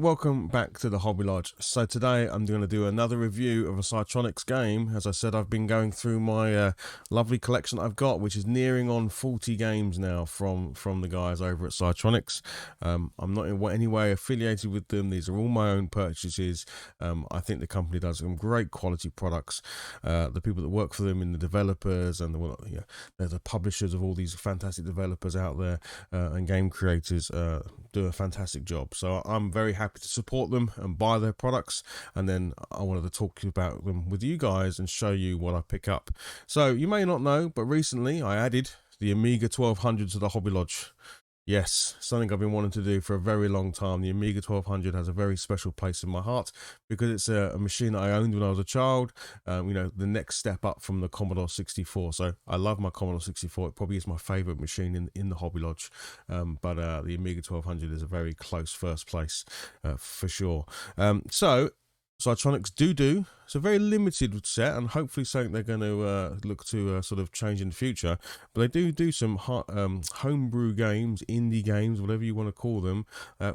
welcome back to the Hobby Lodge. So today I'm going to do another review of a Psytronik game. As I said, I've been going through my lovely collection I've got, which is nearing on 40 games now from the guys over at Psytronik. I'm not in any way affiliated with them. These are all my own purchases. I think the company does some great quality products. The people that work for them, in the developers and they're the publishers of all these fantastic developers out there and game creators, do a fantastic job. So I'm very happy to support them and buy their products, and then I wanted to talk about them with you guys and show you what I pick up. So you may not know, but recently I added the Amiga 1200 to the Hobby Lodge. Yes, something I've been wanting to do for a very long time. The Amiga 1200 has a very special place in my heart because it's a machine that I owned when I was a child. The next step up from the Commodore 64. So I love my Commodore 64. It probably is my favorite machine in the Hobby Lodge. But the Amiga 1200 is a very close first place for sure. So Psytronik do. It's a very limited set, and hopefully something they're going to look to sort of change in the future. But they do some homebrew games, indie games, whatever you want to call them,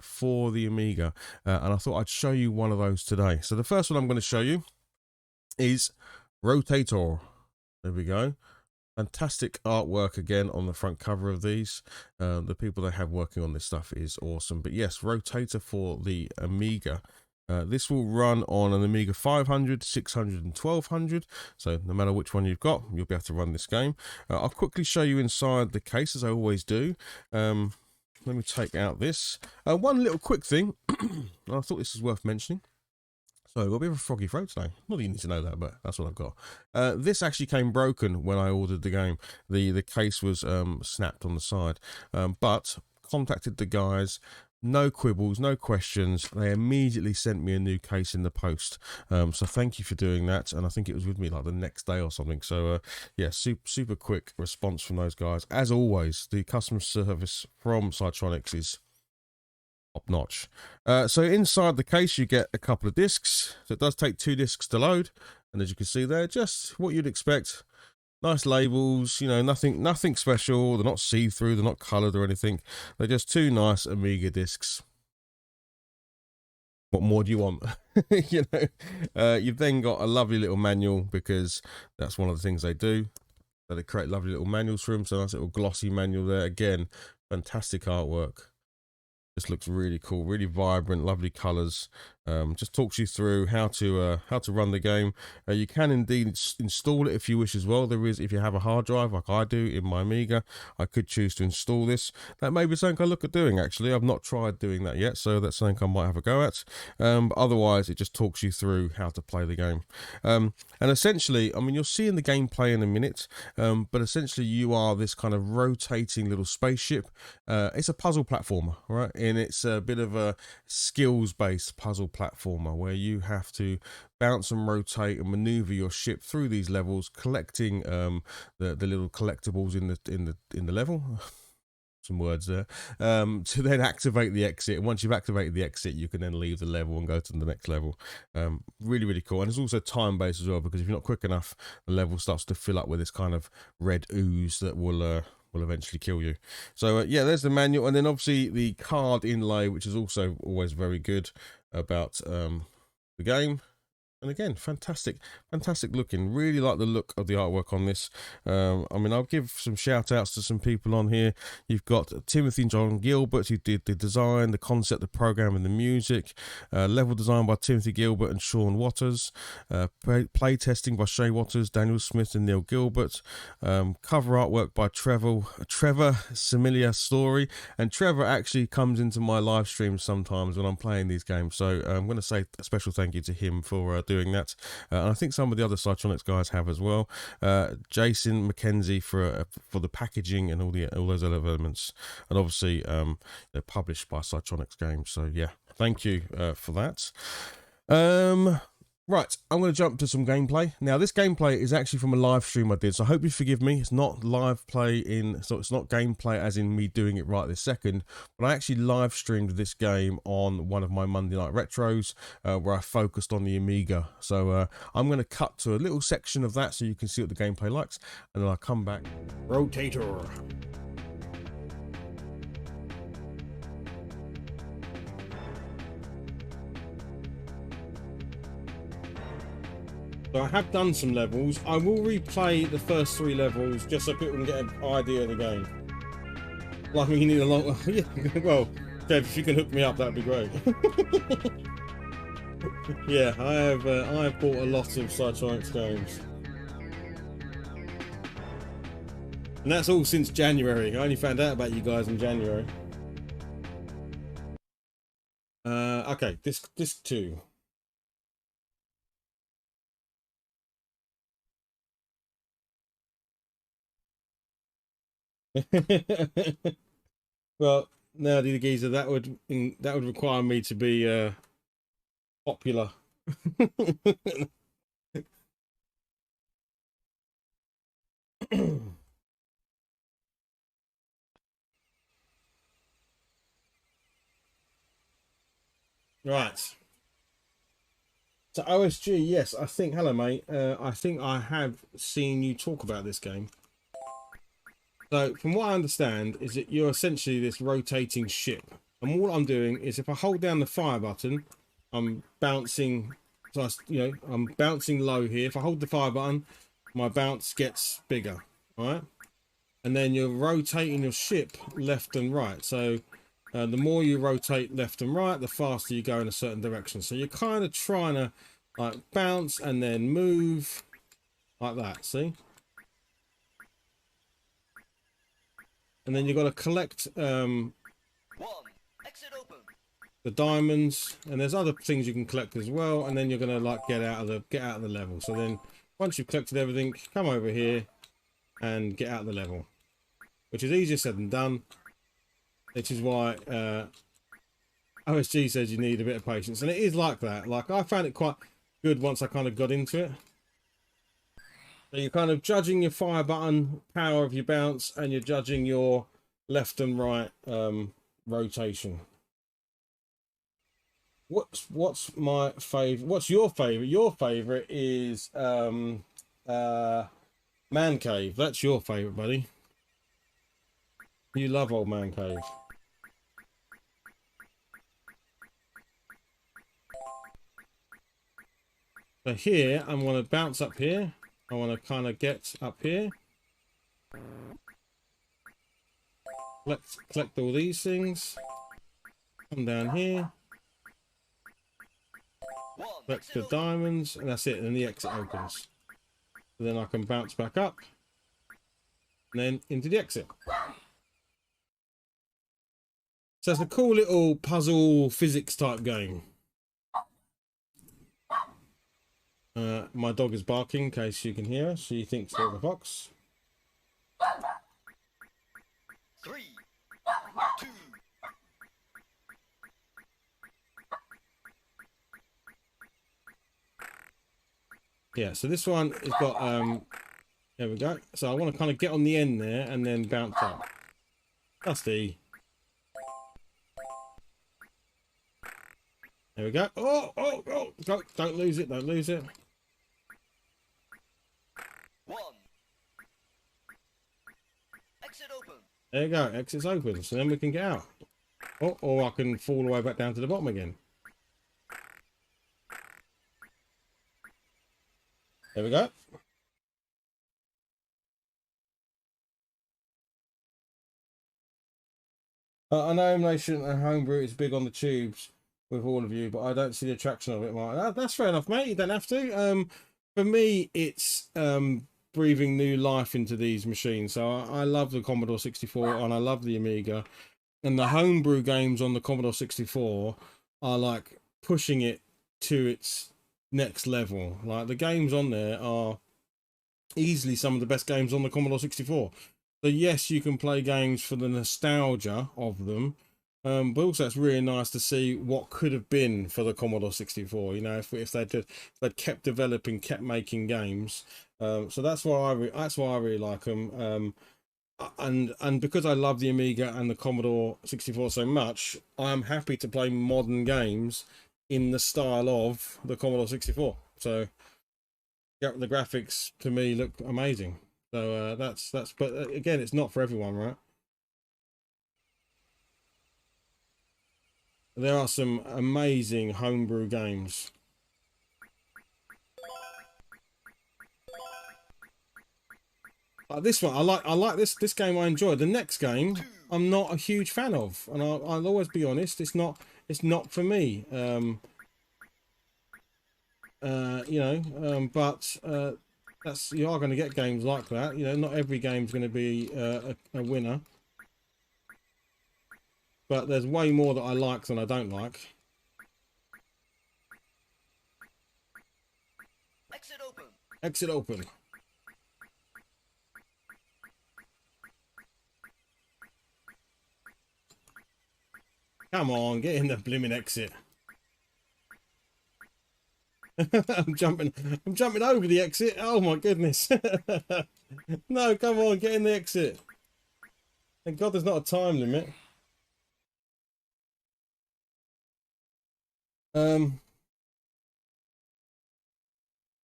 for the Amiga. And I thought I'd show you one of those today. So the first one I'm going to show you is Rotator. There we go. Fantastic artwork again on the front cover of these. The people they have working on this stuff is awesome. But yes, Rotator for the Amiga. This will run on an Amiga 500, 600 and 1200, so no matter which one you've got, you'll be able to run this game. I'll quickly show you inside the case, as I always do. Let me take out this. One little quick thing, I thought this is worth mentioning. So I've got a bit of a froggy throat today. Not that you need to know that, but that's what I've got. This actually came broken when I ordered the game. The case was snapped on the side, but contacted the guys. No quibbles, no questions. They immediately sent me a new case in the post. So thank you for doing that. And I think it was with me like the next day or something. So yeah, super quick response from those guys. As always, the customer service from Psytronik is top notch. So inside the case, you get a couple of discs. So it does take 2 discs to load. And as you can see there, just what you'd expect. Nice labels, nothing special. They're not see-through, they're not coloured or anything. They're just 2 nice Amiga discs. What more do you want? You've then got a lovely little manual, because that's one of the things they do. So they create lovely little manuals for them. So nice little glossy manual there. Again, fantastic artwork. This looks really cool, really vibrant, lovely colours. Just talks you through how to run the game. You can indeed install it if you wish as well. There is, if you have a hard drive like I do in my Amiga, I could choose to install this. That may be something I look at doing, actually. I've not tried doing that yet, so that's something I might have a go at. But otherwise, it just talks you through how to play the game. And essentially, I mean, you'll see in the gameplay in a minute, but essentially you are this kind of rotating little spaceship. It's a puzzle platformer, right? And it's a bit of a skills-based puzzle platformer where you have to bounce and rotate and maneuver your ship through these levels, collecting the little collectibles in the level. Some words there. To then activate the exit. And once you've activated the exit, you can then leave the level and go to the next level. Really cool. And it's also time-based as well, because if you're not quick enough, the level starts to fill up with this kind of red ooze that will eventually kill you. So yeah, there's the manual, and then obviously the card inlay, which is also always very good about the game. And again, fantastic looking. Really like the look of the artwork on this. I mean, I'll give some shout outs to some people on here. You've got Timothy and John Gilbert, who did the design, the concept, the program and the music. Level design by Timothy Gilbert and Sean Waters. Play testing by Shay Waters, Daniel Smith and Neil Gilbert. Cover artwork by Trevor Similia Story. And Trevor actually comes into my live streams sometimes when I'm playing these games. So I'm going to say a special thank you to him for doing that, and I think some of the other Psytronik guys have as well. Jason McKenzie for the packaging and all those other elements, and obviously they're published by Psytronik games. So yeah, thank you for that. Right, I'm going to jump to some gameplay. Now, this gameplay is actually from a live stream I did, so I hope you forgive me. It's not live play so it's not gameplay as in me doing it right this second, but I actually live streamed this game on one of my Monday Night Retros, where I focused on the Amiga. So I'm going to cut to a little section of that so you can see what the gameplay likes, and then I'll come back. Rotator. So I have done some levels. I will replay the first 3 levels just so people can get an idea of the game. Like, you need a long... Yeah, well, Dev, if you can hook me up, that'd be great. Yeah, I have bought a lot of Psytronik games. And that's all since January. I only found out about you guys in January. Okay, disc 2. Well, now the geezer, that would require me to be popular. Right. So OSG, yes, I think. Hello, mate. I think I have seen you talk about this game. So, from what I understand, is that you're essentially this rotating ship, and what I'm doing is, if I hold down the fire button, I'm bouncing. So, I'm bouncing low here. If I hold the fire button, my bounce gets bigger, right? And then you're rotating your ship left and right. So, the more you rotate left and right, the faster you go in a certain direction. So you're kind of trying to like bounce and then move like that. See? And then you've got to collect the diamonds, and there's other things you can collect as well. And then you're gonna like get out of the level. So then once you've collected everything, come over here and get out of the level, which is easier said than done. Which is why OSG says you need a bit of patience, and it is like that. Like, I found it quite good once I kind of got into it. So you're kind of judging your fire button power of your bounce, and you're judging your left and right rotation. What's my favorite? What's your favorite? Your favorite is Man Cave. That's your favorite, buddy. You love old Man Cave. So here, I'm going to bounce up here. I want to kind of get up here. Collect all these things. Come down here. Collect the diamonds, and that's it. And the exit opens. So then I can bounce back up. And then into the exit. So it's a cool little puzzle physics type game. My dog is barking in case you can hear her. She thinks we're a fox. 3, 2. Yeah, so this one has got there we go. So I want to kind of get on the end there and then bounce up. Dusty. There we go. Oh, don't lose it, don't lose it. 1. Exit open. There you go, exit's open, so then we can get out. Oh, or I can fall all the way back down to the bottom again. There we go. I know Emulation and Homebrew is big on the tubes with all of you, but I don't see the attraction of it, Mark. That's fair enough, mate. You don't have to. For me, it's breathing new life into these machines. So I love the Commodore 64 and I love the Amiga. And the Homebrew games on the Commodore 64 are like pushing it to its next level. Like, the games on there are easily some of the best games on the Commodore 64. So yes, you can play games for the nostalgia of them, but also it's really nice to see what could have been for the Commodore 64. You know, if they'd kept developing, kept making games. So that's why I really like them. And because I love the Amiga and the Commodore 64 so much, I'm happy to play modern games in the style of the Commodore 64. So yeah, the graphics to me look amazing. So that's but again, it's not for everyone, right? There are some amazing homebrew games. This one, I like this game. I enjoy. The next game, I'm not a huge fan of, and I'll always be honest. It's not for me. You know, but that's, you are going to get games like that. You know, not every game's going to be a winner, but there's way more that I like than I don't like. Exit open. Exit open. Come on, get in the blimmin' exit. I'm jumping over the exit. Oh my goodness. No, come on, get in the exit. Thank God there's not a time limit.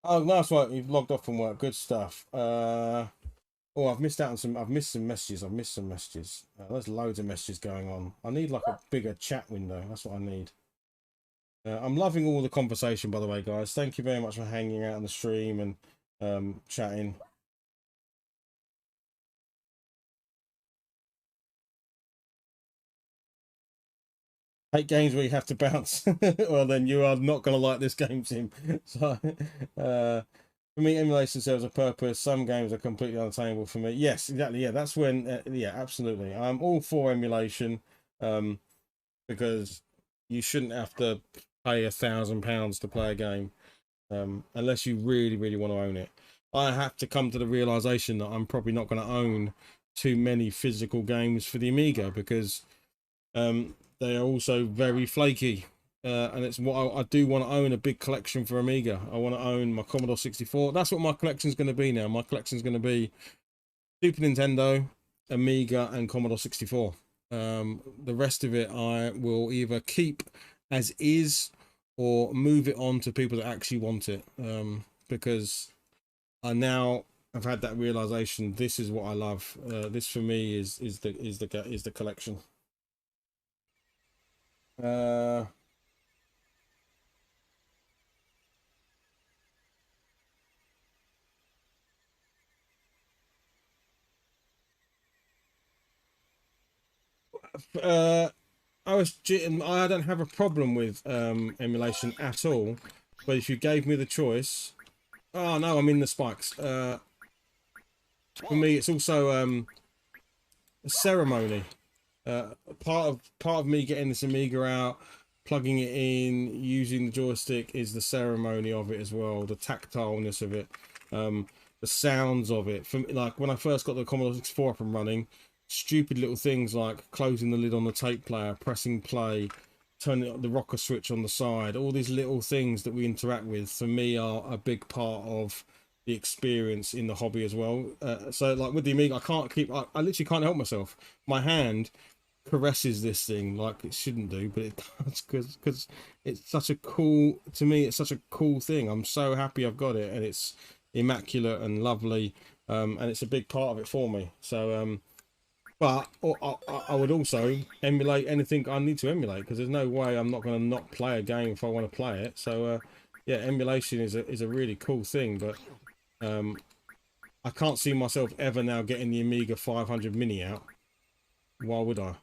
Oh, that's right. You've logged off from work. Good stuff. Oh, I've missed out on some. I've missed some messages. I've missed some messages. There's loads of messages going on. I need like a bigger chat window. That's what I need. I'm loving all the conversation, by the way, guys. Thank you very much for hanging out on the stream and chatting. Hate games where you have to bounce. Well, then you are not going to like this game, Tim. So, for me, emulation serves a purpose. Some games are completely unattainable for me. Yes, exactly. Yeah, that's when. Yeah, absolutely. I'm all for emulation, because you shouldn't have to pay £1,000 to play a game, unless you really, really want to own it. I have to come to the realization that I'm probably not going to own too many physical games for the Amiga, because they are also very flaky, and it's what I do want to own, a big collection for Amiga. I want to own my Commodore 64. That's what my collection's going to be now. My collection's going to be Super Nintendo, Amiga, and Commodore 64. The rest of it I will either keep as is or move it on to people that actually want it, because I now have had that realization. This is what I love. This for me is the collection. Uh, I don't have a problem with emulation at all, but if you gave me the choice, oh no, I'm in the spikes. For me, it's also a ceremony. Part of me getting this Amiga out, plugging it in, using the joystick, is the ceremony of it as well, the tactileness of it, the sounds of it. For me, like when I first got the Commodore 64 up and running, stupid little things like closing the lid on the tape player, pressing play, turning the rocker switch on the side, all these little things that we interact with, for me, are a big part of the experience in the hobby as well. So like with the Amiga, I literally can't help myself. My hand caresses this thing like it shouldn't do, but it does, because it's such a cool, to me it's such a cool thing. I'm so happy I've got it, and it's immaculate and lovely, and it's a big part of it for me. So but I would also emulate anything I need to emulate, because there's no way I'm not going to not play a game if I want to play it. So yeah, emulation is a really cool thing, but I can't see myself ever now getting the Amiga 500 Mini out. Why would I?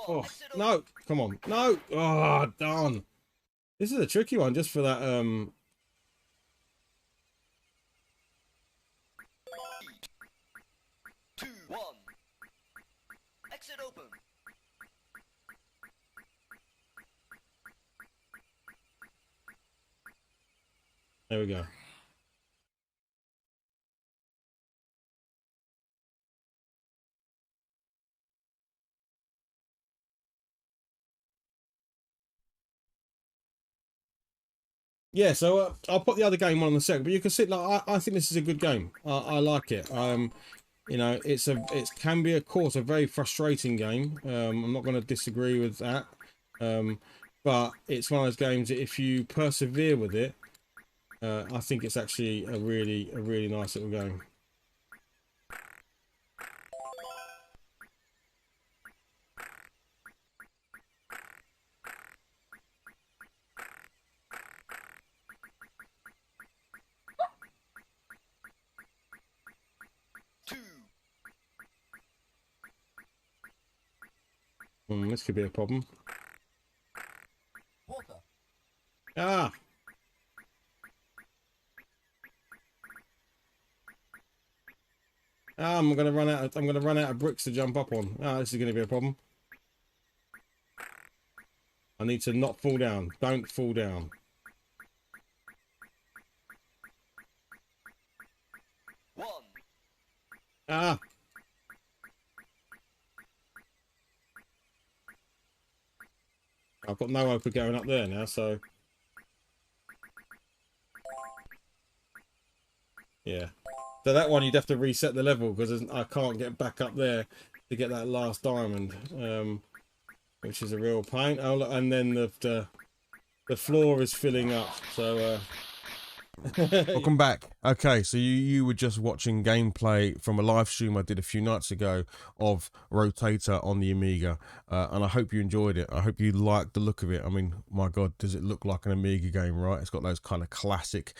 Oh, no, come on. No. Oh, darn. This is a tricky one just for that. Exit open. There we go. Yeah, so I'll put the other game on in a second, but you can see, like, I think this is a good game. I like it. You know, it can be, of course, a very frustrating game. I'm not going to disagree with that. But it's one of those games that if you persevere with it, I think it's actually a really nice little game. This could be a problem. Ah! I'm gonna run out of bricks to jump up on. This is gonna be a problem. I need to not fall down. Don't fall down. Ah! I've got no hope of going up there now, so yeah. So that one you'd have to reset the level because I can't get back up there to get that last diamond, which is a real pain. Oh, look, and then the floor is filling up, so welcome back. Okay, so you were just watching gameplay from a live stream I did a few nights ago of Rotator on the Amiga, and I hope you enjoyed it. I hope you liked the look of it. I mean, my god, does it look like an Amiga game, right? It's got those kind of classic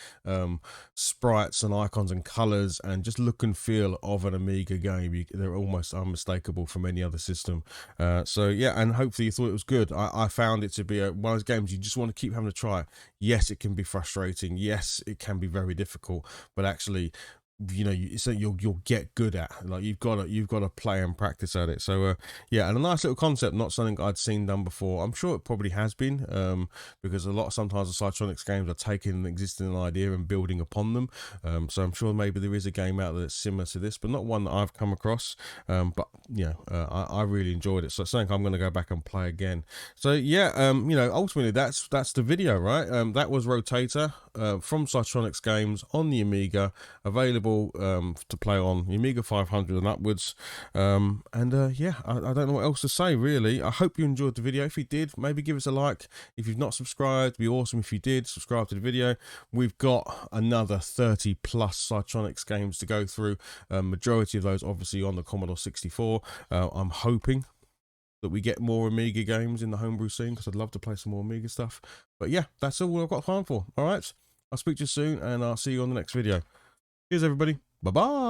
sprites and icons and colors and just look and feel of an Amiga game. They're almost unmistakable from any other system. So yeah, and hopefully you thought it was good. I found it to be one of those games you just want to keep having to try it. Yes, it can be frustrating. Yes, it can be very difficult, but actually, you know, you'll get good at. Like you've got to play and practice at it. So yeah, and a nice little concept, not something I'd seen done before. I'm sure it probably has been, because sometimes the Psytronik games are taking an existing idea and building upon them. So I'm sure maybe there is a game out there that's similar to this, but not one that I've come across. But yeah, I really enjoyed it. So it's something I'm going to go back and play again. So yeah, you know, ultimately that's the video, right? That was Rotator from Psytronik games on the Amiga, available to play on the Amiga 500 and upwards. Yeah, I don't know what else to say really. I hope you enjoyed the video. If you did, maybe give us a like. If you've not subscribed, it'd be awesome if you did subscribe to the video. We've got another 30 plus Psytronik games to go through, majority of those obviously on the Commodore 64. I'm hoping that we get more Amiga games in the homebrew scene because I'd love to play some more Amiga stuff. But yeah, that's all I've got time for. All right, I'll speak to you soon and I'll see you on the next video. Cheers everybody. Bye bye.